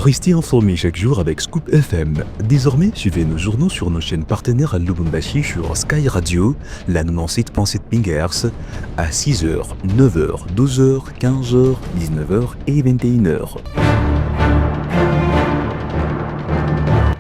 Restez informés chaque jour avec Scoop FM. Désormais, suivez nos journaux sur nos chaînes partenaires à Lubumbashi sur Sky Radio, la 97.7 MHz, à 6h, 9h, 12h, 15h, 19h et 21h.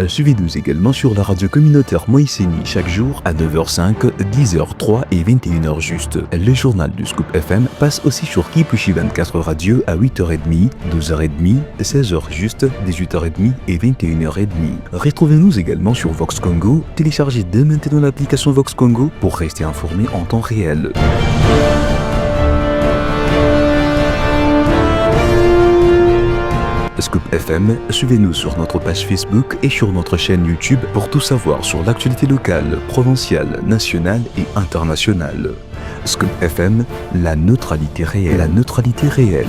Suivez-nous également sur la radio communautaire Moïseni chaque jour à 9h05, 10h03 et 21h juste. Le journal du Scoop FM passe aussi sur Kipushi 24 Radio à 8h30, 12h30, 16h juste, 18h30 et 21h30. Retrouvez-nous également sur Vox Congo. Téléchargez dès maintenant l'application Vox Congo pour rester informé en temps réel. Scoop FM, suivez-nous sur notre page Facebook et sur notre chaîne YouTube pour tout savoir sur l'actualité locale, provinciale, nationale et internationale. Scoop FM, la neutralité réelle. La neutralité réelle.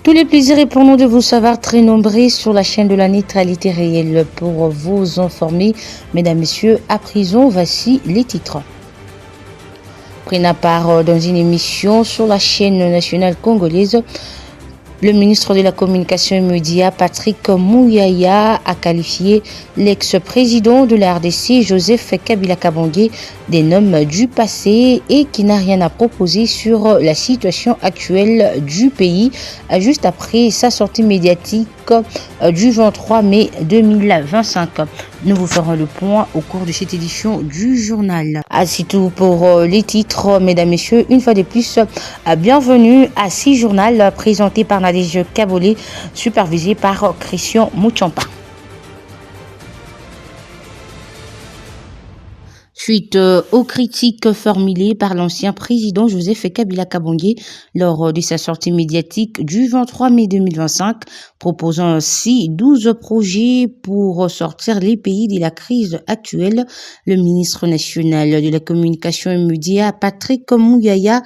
Tous les plaisirs et pour nous de vous savoir très nombreux sur la chaîne de la neutralité réelle. Pour vous informer, mesdames, messieurs, à prison, voici les titres. Pris à part dans une émission sur la chaîne nationale congolaise, le ministre de la Communication et Médias, Patrick Muyaya, a qualifié l'ex-président de la RDC, Joseph Kabila Kabange, d'un homme du passé et qui n'a rien à proposer sur la situation actuelle du pays, juste après sa sortie médiatique du 23 mai 2025. Nous vous ferons le point au cours de cette édition du journal. C'est tout pour les titres, mesdames, messieurs. Une fois de plus, bienvenue à ce journal présenté par Nadège Kabolé, supervisé par Christian Mouchampa. Suite aux critiques formulées par l'ancien président Joseph Kabila Kabange lors de sa sortie médiatique du 23 mai 2025, proposant ainsi 12 projets pour sortir les pays de la crise actuelle, le ministre national de la Communication et Médias, Patrick Muyaya,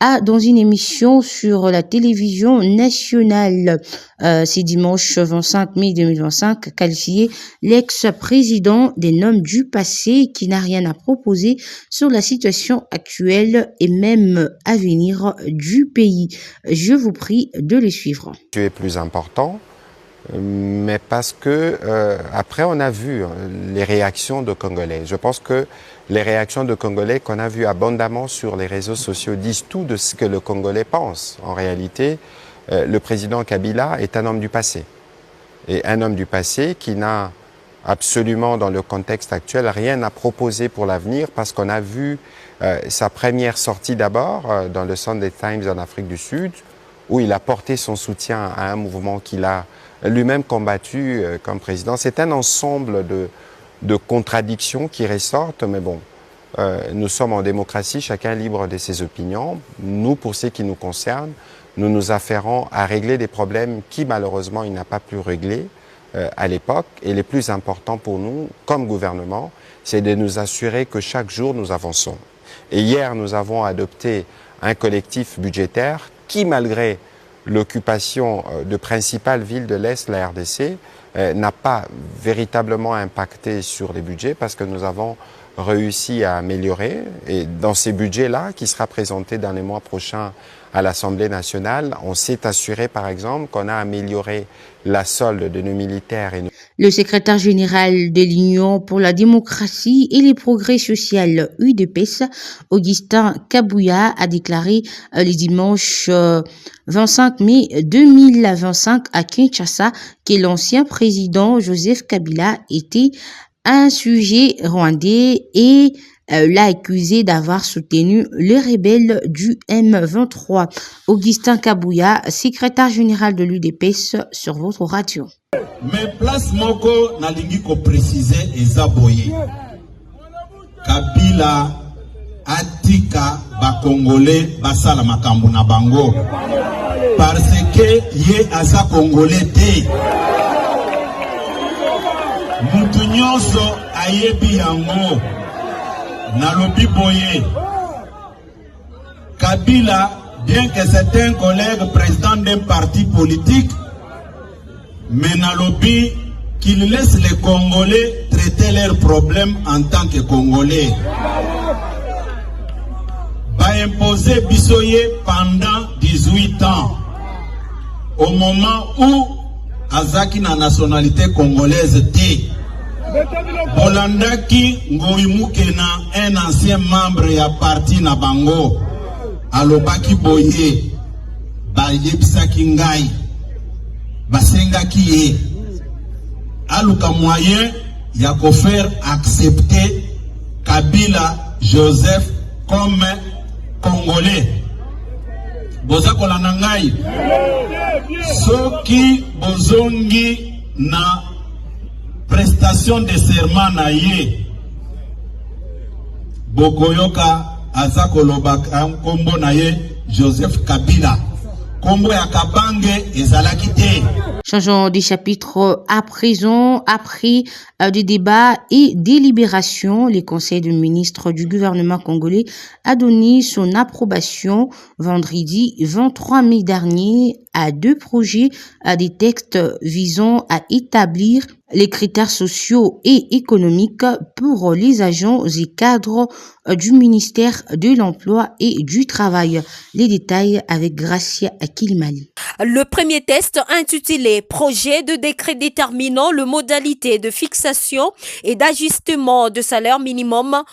a, dans une émission sur la télévision nationale, ce dimanche 25 mai 2025, qualifié l'ex-président d'un homme du passé qui n'a rien à proposer sur la situation actuelle et même à venir du pays. Je vous prie de le suivre. Tu es plus important, mais parce que après on a vu les réactions de Congolais. Je pense que les réactions de Congolais qu'on a vues abondamment sur les réseaux sociaux disent tout de ce que le Congolais pense. En réalité, le président Kabila est un homme du passé. Et un homme du passé qui n'a absolument, dans le contexte actuel, rien à proposer pour l'avenir parce qu'on a vu sa première sortie d'abord dans le Sunday Times en Afrique du Sud, où il a porté son soutien à un mouvement qu'il a lui-même combattu comme président. C'est un ensemble de contradictions qui ressortent, mais bon, nous sommes en démocratie, chacun libre de ses opinions. Nous, pour ce qui nous concerne, nous nous affairons à régler des problèmes qui, malheureusement, il n'a pas pu régler à l'époque. Et les plus importants pour nous, comme gouvernement, c'est de nous assurer que chaque jour, nous avançons. Et hier, nous avons adopté un collectif budgétaire qui, malgré l'occupation de principales villes de l'Est, la RDC, n'a pas véritablement impacté sur les budgets parce que nous avons réussi à améliorer. Et dans ces budgets-là, qui sera présenté dans les mois prochains à l'Assemblée nationale, on s'est assuré, par exemple, qu'on a amélioré la solde de nos militaires. Le secrétaire général de l'Union pour la démocratie et les progrès sociaux UDPS, Augustin Kabouya, a déclaré le dimanche 25 mai 2025 à Kinshasa que l'ancien président Joseph Kabila était un sujet rwandais et l'a accusé d'avoir soutenu les rebelles du M23. Augustin Kabouya, secrétaire général de l'UDPS, sur votre radio. Mais place moko nalingi ko préciser ezaboye. Kabila atika ba Congolais basala makambo na bango parce que ye aza Congolais te. Mutu nyonso ayebi yango nalobi boye Kabila, bien que c'est un collègue président d'un parti politique, mais nalobi qu'il laisse les Congolais traiter leurs problèmes en tant que Congolais. Va imposer Bissoye pendant 18 ans, au moment où Azaki na nationalité congolaise T. Bolandaki Ngoimukena, un ancien membre ya parti na bango, alobaki boye, bayebisaki ngai, basengaki ye, aluka moyen ya ko faire accepter Kabila Joseph comme Congolais. Boza kolanda ngai, soki bozongi na prestation de serment na ye, bokoyoka azakoloba kombo na ye Joseph Kabila. Kombo ya Kabange ezalaki te. Changeons de chapitre à présent. Après des débats et délibérations, le Conseil de ministres du gouvernement congolais a donné son approbation vendredi 23 mai dernier à 2 projets, à des textes visant à établir les critères sociaux et économiques pour les agents et cadres du ministère de l'Emploi et du Travail. Les détails avec Gracia Akilimali. Le premier test intitulé « Projet de décret déterminant les modalités de fixation et d'ajustement de salaire minimum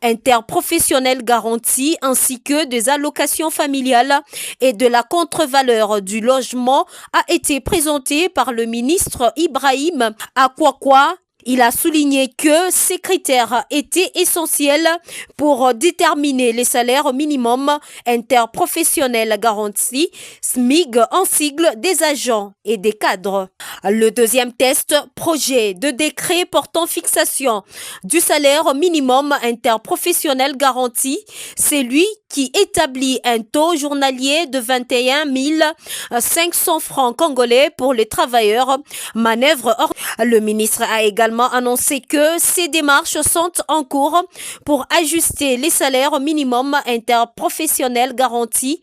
interprofessionnel garanti ainsi que des allocations familiales et de la contre-valeur du logement » a été présenté par le ministre Ibrahim Akwakwa. Il a souligné que ces critères étaient essentiels pour déterminer les salaires minimums interprofessionnels garantis, SMIG en sigle, des agents et des cadres. Le deuxième test, projet de décret portant fixation du salaire minimum interprofessionnel garanti, c'est lui qui établit un taux journalier de 21 500 francs congolais pour les travailleurs. Manœuvre hors. Le ministre a également annoncé que ces démarches sont en cours pour ajuster les salaires minimums interprofessionnels garantis,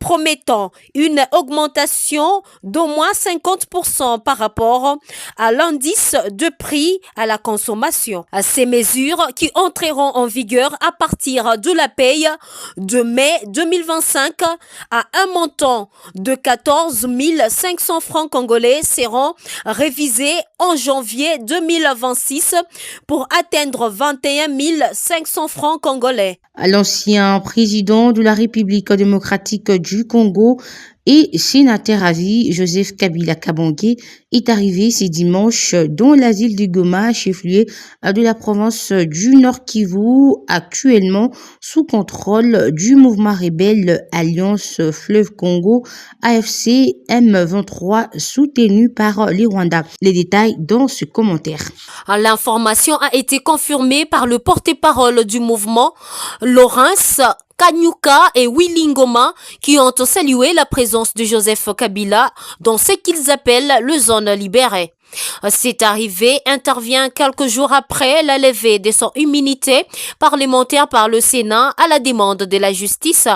promettant une augmentation d'au moins 50% par rapport à l'indice de prix à la consommation. Ces mesures qui entreront en vigueur à partir de la paye de mai 2025 à un montant de 14 500 francs congolais seront révisées en janvier 2026 pour atteindre 21 500 francs congolais. L'ancien président de la République démocratique du Congo et sénateur à vie, Joseph Kabila Kabange, est arrivé ce dimanche dans l'asile de Goma, chef-lieu de la province du Nord Kivu, actuellement sous contrôle du mouvement rebelle Alliance Fleuve Congo, AFC M23, soutenu par les Rwandais. Les détails dans ce commentaire. L'information a été confirmée par le porte-parole du mouvement, Laurence Kanyuka et Willy Ngoma, qui ont salué la présence de Joseph Kabila dans ce qu'ils appellent le zone libérée. Cette arrivée intervient quelques jours après la levée de son immunité parlementaire par le Sénat à la demande de la justice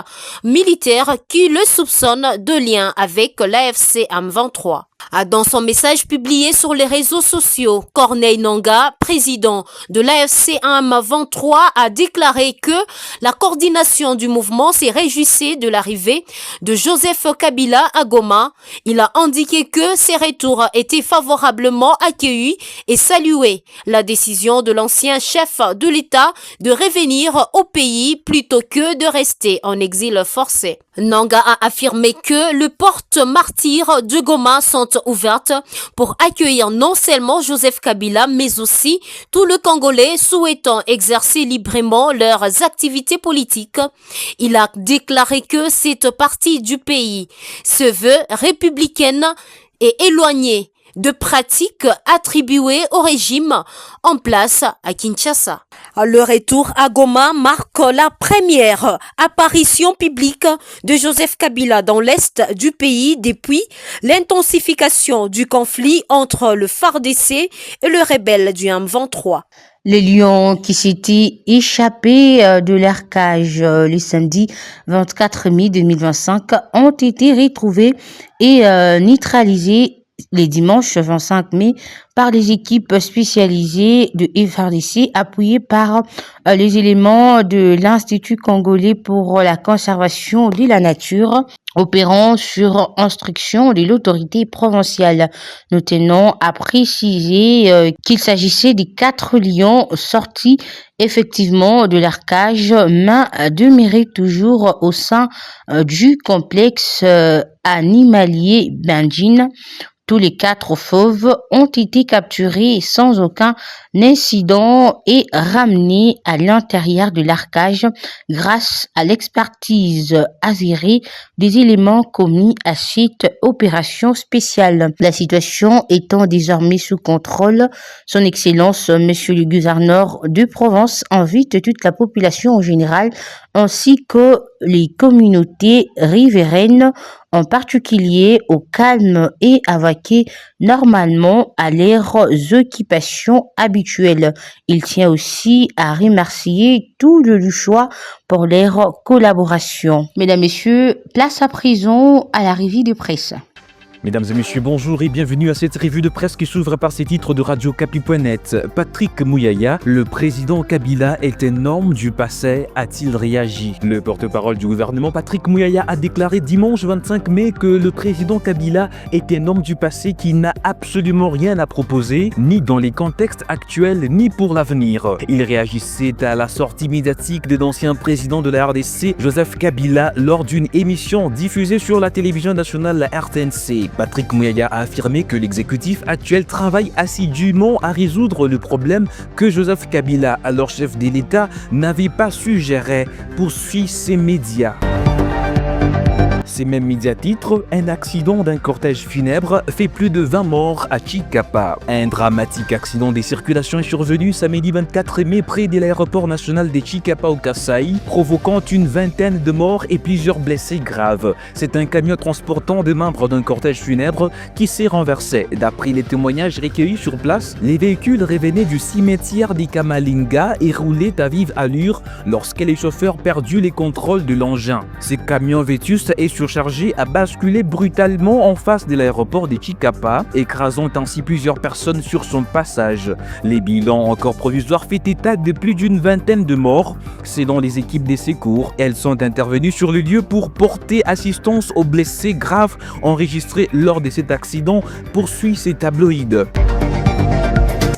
militaire qui le soupçonne de lien avec l'AFC M23. Dans son message publié sur les réseaux sociaux, Corneille Nangaa, président de l'AFC M23, a déclaré que la coordination du mouvement s'est réjouissée de l'arrivée de Joseph Kabila à Goma. Il a indiqué que ses retours étaient favorablement accueillis et salué la décision de l'ancien chef de l'État de revenir au pays plutôt que de rester en exil forcé. Nangaa a affirmé que les portes martyrs de Goma sont ouvertes pour accueillir non seulement Joseph Kabila, mais aussi tous les Congolais souhaitant exercer librement leurs activités politiques. Il a déclaré que cette partie du pays se veut républicaine et éloignée, de pratiques attribuées au régime en place à Kinshasa. Le retour à Goma marque la première apparition publique de Joseph Kabila dans l'est du pays depuis l'intensification du conflit entre le FARDC et le rebelle du M23. Les lions qui s'étaient échappés de leur cage le samedi 24 mai 2025 ont été retrouvés et neutralisés les dimanches 25 mai par les équipes spécialisées de FARDC appuyées par les éléments de l'Institut congolais pour la conservation de la nature opérant sur instruction de l'autorité provinciale. Nous tenons à préciser qu'il s'agissait des 4 lions sortis effectivement de leur cage, mais demeuraient toujours au sein du complexe animalier Bendjin. Tous les 4 fauves ont été capturés sans aucun incident et ramenés à l'intérieur de leur cage grâce à l'expertise avérée des éléments commis à cette opération spéciale. La situation étant désormais sous contrôle, son Excellence, Monsieur le gouverneur de Provence, invite toute la population en général ainsi que les communautés riveraines en particulier au calme et à vaquer normalement à leurs occupations habituelles. Il tient aussi à remercier tout le choix pour leur collaboration. Mesdames, Messieurs, place à présent à la revue de presse. Mesdames et messieurs, bonjour et bienvenue à cette revue de presse qui s'ouvre par ces titres de Radio Kapi.net. Patrick Mouyaya, le président Kabila est un homme du passé, a-t-il réagi? Le porte-parole du gouvernement Patrick Mouyaya a déclaré dimanche 25 mai que le président Kabila est un homme du passé qui n'a absolument rien à proposer, ni dans les contextes actuels, ni pour l'avenir. Il réagissait à la sortie médiatique de l'ancien président de la RDC, Joseph Kabila, lors d'une émission diffusée sur la télévision nationale, la RTNC. Patrick Mouyaya a affirmé que l'exécutif actuel travaille assidûment à résoudre le problème que Joseph Kabila, alors chef de l'État, n'avait pas su gérer, poursuit ses médias. Ces mêmes médias titrent « Un accident d'un cortège funèbre fait plus de 20 morts à Chikapa ». Un dramatique accident des circulations est survenu samedi 24 mai près de l'aéroport national de Chikapa au Kasaï, provoquant une vingtaine de morts et plusieurs blessés graves. C'est un camion transportant des membres d'un cortège funèbre qui s'est renversé. D'après les témoignages recueillis sur place, les véhicules revenaient du cimetière des Kamalinga et roulaient à vive allure lorsque les chauffeurs perdu les contrôles de l'engin. Ces camions vétustes et surchargé a basculé brutalement en face de l'aéroport de Chikapa, écrasant ainsi plusieurs personnes sur son passage. Les bilans encore provisoires fait état de plus d'une vingtaine de morts. Selon les équipes des secours, elles sont intervenues sur le lieu pour porter assistance aux blessés graves enregistrés lors de cet accident, poursuit ces tabloïds.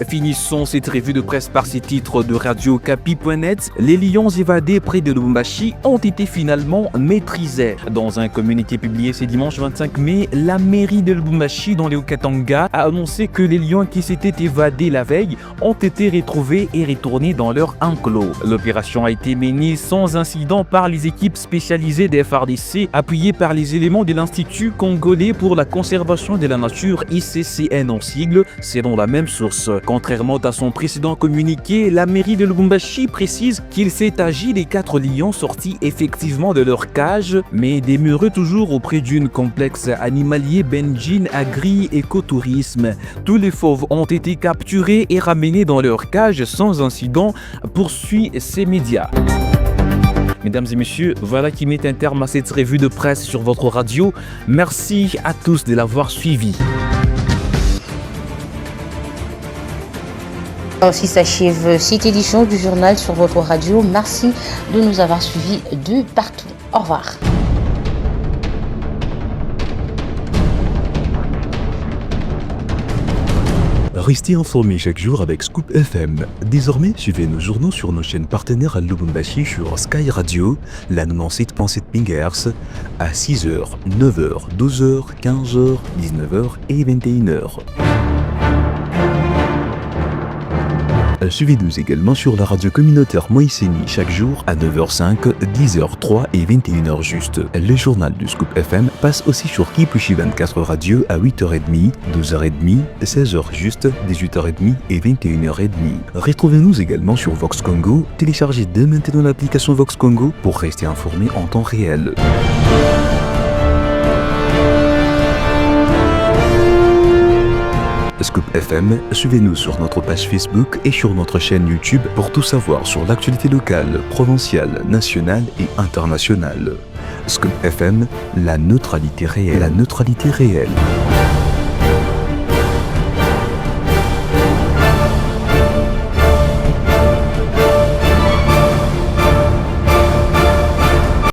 Finissons cette revue de presse par ces titres de Radio Kapi.net. Les lions évadés près de Lubumbashi ont été finalement maîtrisés. Dans un communiqué publié ce dimanche 25 mai, la mairie de Lubumbashi dans le Haut-Katanga a annoncé que les lions qui s'étaient évadés la veille ont été retrouvés et retournés dans leur enclos. L'opération a été menée sans incident par les équipes spécialisées des FARDC appuyées par les éléments de l'Institut congolais pour la conservation de la nature ICCN en sigle, selon la même source. Contrairement à son précédent communiqué, la mairie de Lubumbashi précise qu'il s'est agi des 4 lions sortis effectivement de leur cage, mais demeurent toujours auprès d'une complexe animalier Bendjin Agri-Écotourisme. Tous les fauves ont été capturés et ramenés dans leur cage sans incident, poursuit ces médias. Mesdames et messieurs, voilà qui met un terme à cette revue de presse sur votre radio. Merci à tous de l'avoir suivi. Ainsi s'achève cette édition du journal sur votre radio. Merci de nous avoir suivis de partout. Au revoir. Restez informés chaque jour avec Scoop FM. Désormais, suivez nos journaux sur nos chaînes partenaires à Lubumbashi sur Sky Radio, la 97.7 MHz, à 6h, 9h, 12h, 15h, 19h et 21h. Suivez-nous également sur la radio communautaire Moïseni chaque jour à 9h05, 10h03 et 21h juste. Le journal du Scoop FM passe aussi sur Kipushi 24 Radio à 8h30, 12h30, 16h juste, 18h30 et 21h30. Retrouvez-nous également sur Vox Congo. Téléchargez dès maintenant l'application Vox Congo pour rester informé en temps réel. Scoop FM, suivez-nous sur notre page Facebook et sur notre chaîne YouTube pour tout savoir sur l'actualité locale, provinciale, nationale et internationale. Scoop FM, la neutralité réelle. La neutralité réelle.